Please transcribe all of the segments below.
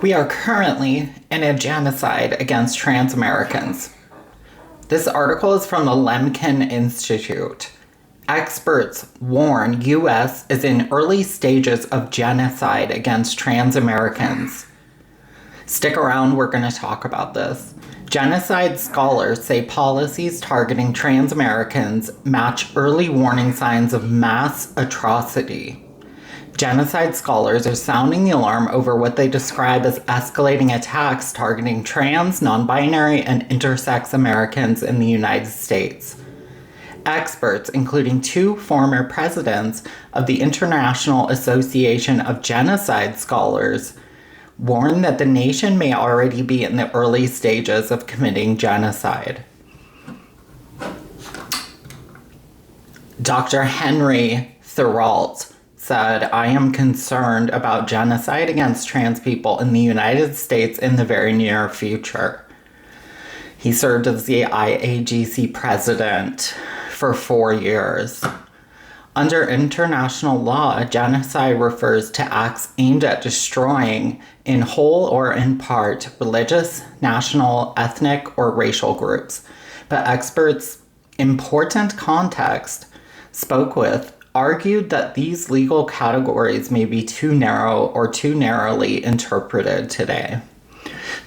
We are currently in a genocide against trans Americans. This article is from the Lemkin Institute. Experts warn U.S. is in early stages of genocide against trans Americans. Stick around, we're going to talk about this. Genocide scholars say policies targeting trans Americans match early warning signs of mass atrocity. Genocide scholars are sounding the alarm over what they describe as escalating attacks targeting trans, non-binary, and intersex Americans in the United States. Experts, including two former presidents of the International Association of Genocide Scholars, warn that the nation may already be in the early stages of committing genocide. Dr. Henry Therault said, "I am concerned about genocide against trans people in the United States in the very near future." He served as the IAGC president for 4 years. Under international law, genocide refers to acts aimed at destroying, in whole or in part, religious, national, ethnic, or racial groups. But experts, important context, spoke with, argued that these legal categories may be too narrow or too narrowly interpreted today.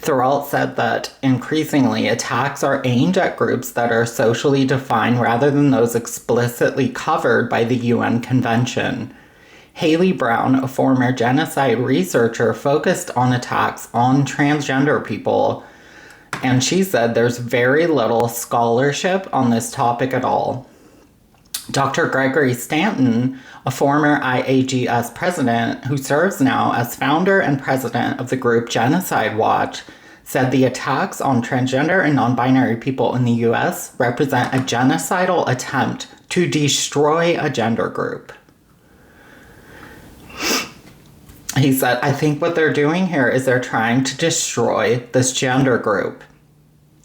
Therault said that increasingly attacks are aimed at groups that are socially defined rather than those explicitly covered by the UN Convention. Haley Brown, a former genocide researcher, focused on attacks on transgender people, and she said there's very little scholarship on this topic at all. Dr. Gregory Stanton, a former IAGS president who serves now as founder and president of the group Genocide Watch, said the attacks on transgender and non-binary people in the U.S. represent a genocidal attempt to destroy a gender group. He said, "I think what they're doing here is they're trying to destroy this gender group.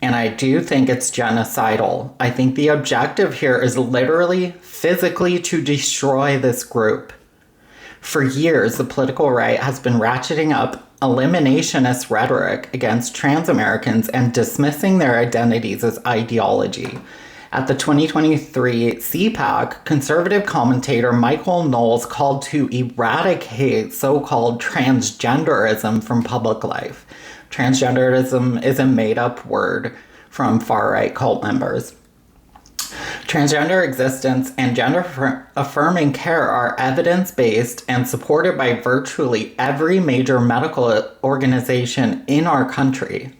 And I do think it's genocidal. I think the objective here is literally, physically to destroy this group. For years, the political right has been ratcheting up eliminationist rhetoric against trans Americans and dismissing their identities as ideology. At the 2023 CPAC, conservative commentator Michael Knowles called to eradicate so-called transgenderism from public life. Transgenderism is a made-up word from far-right cult members. Transgender existence and gender-affirming care are evidence-based and supported by virtually every major medical organization in our country."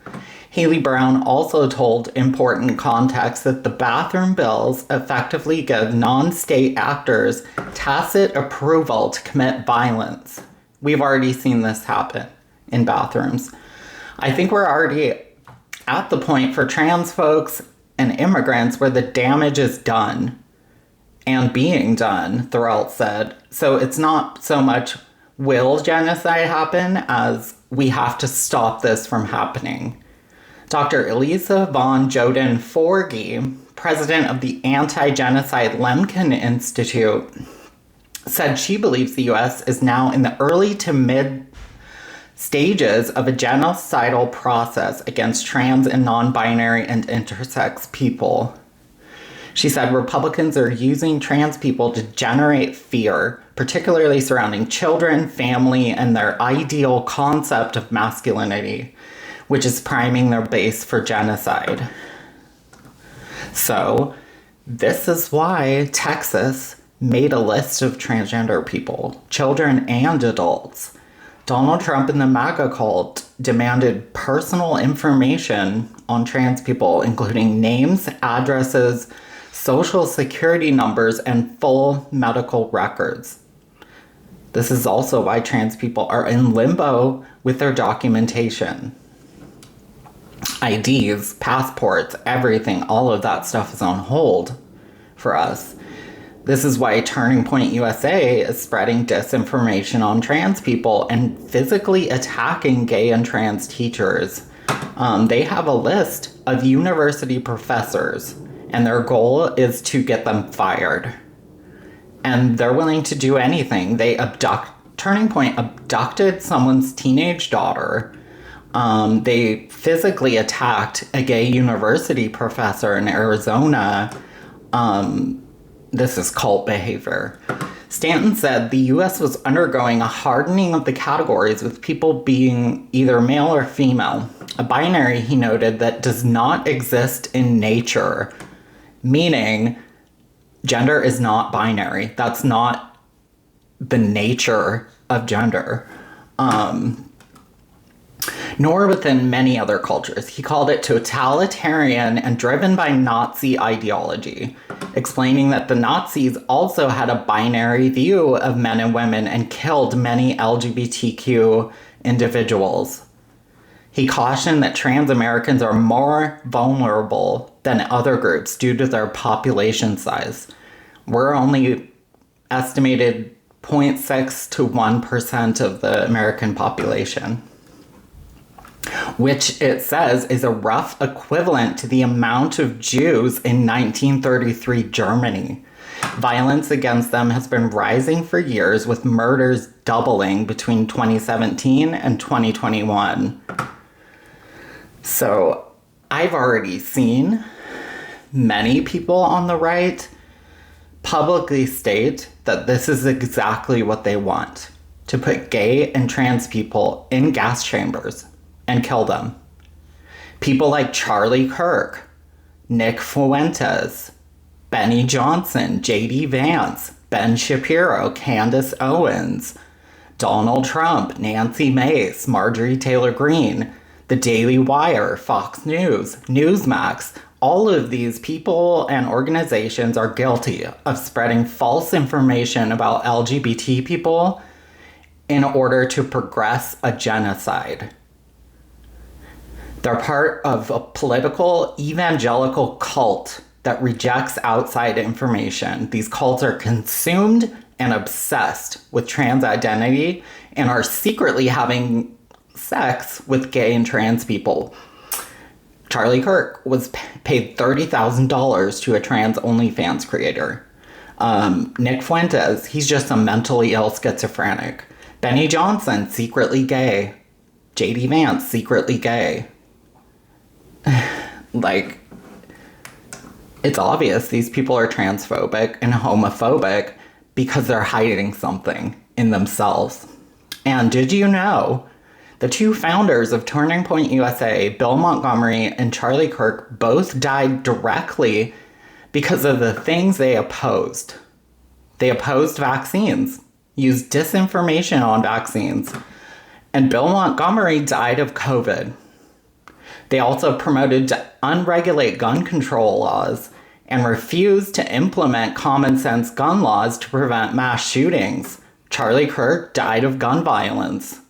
Haley Brown also told Important Context that the bathroom bills effectively give non-state actors tacit approval to commit violence. We've already seen this happen in bathrooms. I think we're already at the point for trans folks and immigrants where the damage is done and being done, Therault said. So it's not so much will genocide happen as we have to stop this from happening. Dr. Elisa von Joden-Forgy, president of the Anti-Genocide Lemkin Institute, said she believes the U.S. is now in the early to mid stages of a genocidal process against trans and non-binary and intersex people. She said Republicans are using trans people to generate fear, particularly surrounding children, family, and their ideal concept of masculinity, which is priming their base for genocide. So, this is why Texas made a list of transgender people, children and adults. Donald Trump and the MAGA cult demanded personal information on trans people, including names, addresses, social security numbers, and full medical records. This is also why trans people are in limbo with their documentation. IDs, passports, everything, all of that stuff is on hold for us. This is why Turning Point USA is spreading disinformation on trans people and physically attacking gay and trans teachers. They have a list of university professors, and their goal is to get them fired. And they're willing to do anything. Turning Point abducted someone's teenage daughter, They physically attacked a gay university professor in Arizona. This is cult behavior. Stanton said the U.S. was undergoing a hardening of the categories with people being either male or female. A binary, he noted, that does not exist in nature, meaning gender is not binary. That's not the nature of gender. Nor within many other cultures. He called it totalitarian and driven by Nazi ideology, explaining that the Nazis also had a binary view of men and women and killed many LGBTQ individuals. He cautioned that trans Americans are more vulnerable than other groups due to their population size. We're only estimated 0.6 to 1% of the American population, which it says is a rough equivalent to the amount of Jews in 1933 Germany. Violence against them has been rising for years, with murders doubling between 2017 and 2021. So I've already seen many people on the right publicly state that this is exactly what they want, to put gay and trans people in gas chambers and kill them. People like Charlie Kirk, Nick Fuentes, Benny Johnson, J.D. Vance, Ben Shapiro, Candace Owens, Donald Trump, Nancy Mace, Marjorie Taylor Greene, The Daily Wire, Fox News, Newsmax. All of these people and organizations are guilty of spreading false information about LGBT people in order to progress a genocide. They're part of a political evangelical cult that rejects outside information. These cults are consumed and obsessed with trans identity and are secretly having sex with gay and trans people. Charlie Kirk was paid $30,000 to a trans OnlyFans creator. Nick Fuentes, he's just a mentally ill schizophrenic. Benny Johnson, secretly gay. J.D. Vance, secretly gay. Like, it's obvious these people are transphobic and homophobic because they're hiding something in themselves. And did you know the two founders of Turning Point USA, Bill Montgomery and Charlie Kirk, both died directly because of the things they opposed? They opposed vaccines, used disinformation on vaccines, and Bill Montgomery died of COVID. They also promoted to unregulate gun control laws and refused to implement common sense gun laws to prevent mass shootings. Charlie Kirk died of gun violence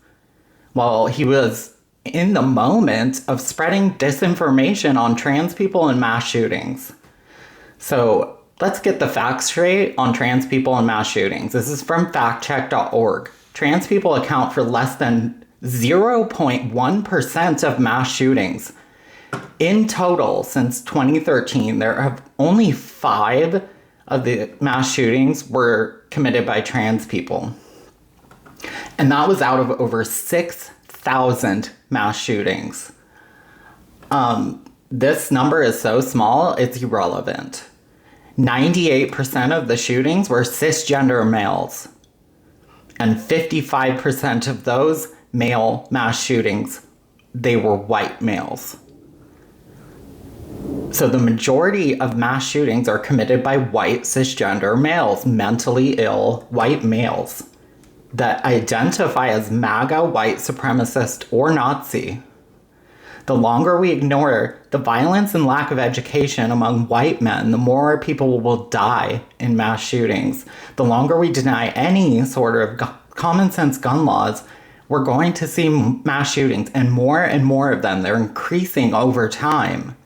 while he was in the moment of spreading disinformation on trans people and mass shootings. So let's get the facts straight on trans people and mass shootings. This is from factcheck.org. Trans people account for less than 0.1% of mass shootings. In total, since 2013, there have only 5 of the mass shootings were committed by trans people. And that was out of over 6,000 mass shootings. This number is so small, it's irrelevant. 98% of the shootings were cisgender males. And 55% of those male mass shootings, they were white males. So the majority of mass shootings are committed by white cisgender males, mentally ill white males that identify as MAGA, white supremacist, or Nazi. The longer we ignore the violence and lack of education among white men, the more people will die in mass shootings. The longer we deny any sort of common sense gun laws, we're going to see mass shootings, and more of them. They're increasing over time.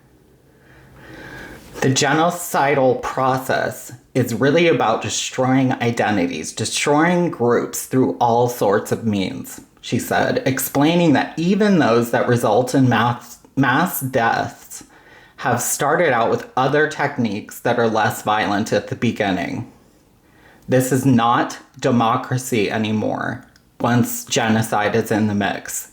The genocidal process is really about destroying identities, destroying groups through all sorts of means, she said, explaining that even those that result in mass deaths have started out with other techniques that are less violent at the beginning. This is not democracy anymore once genocide is in the mix.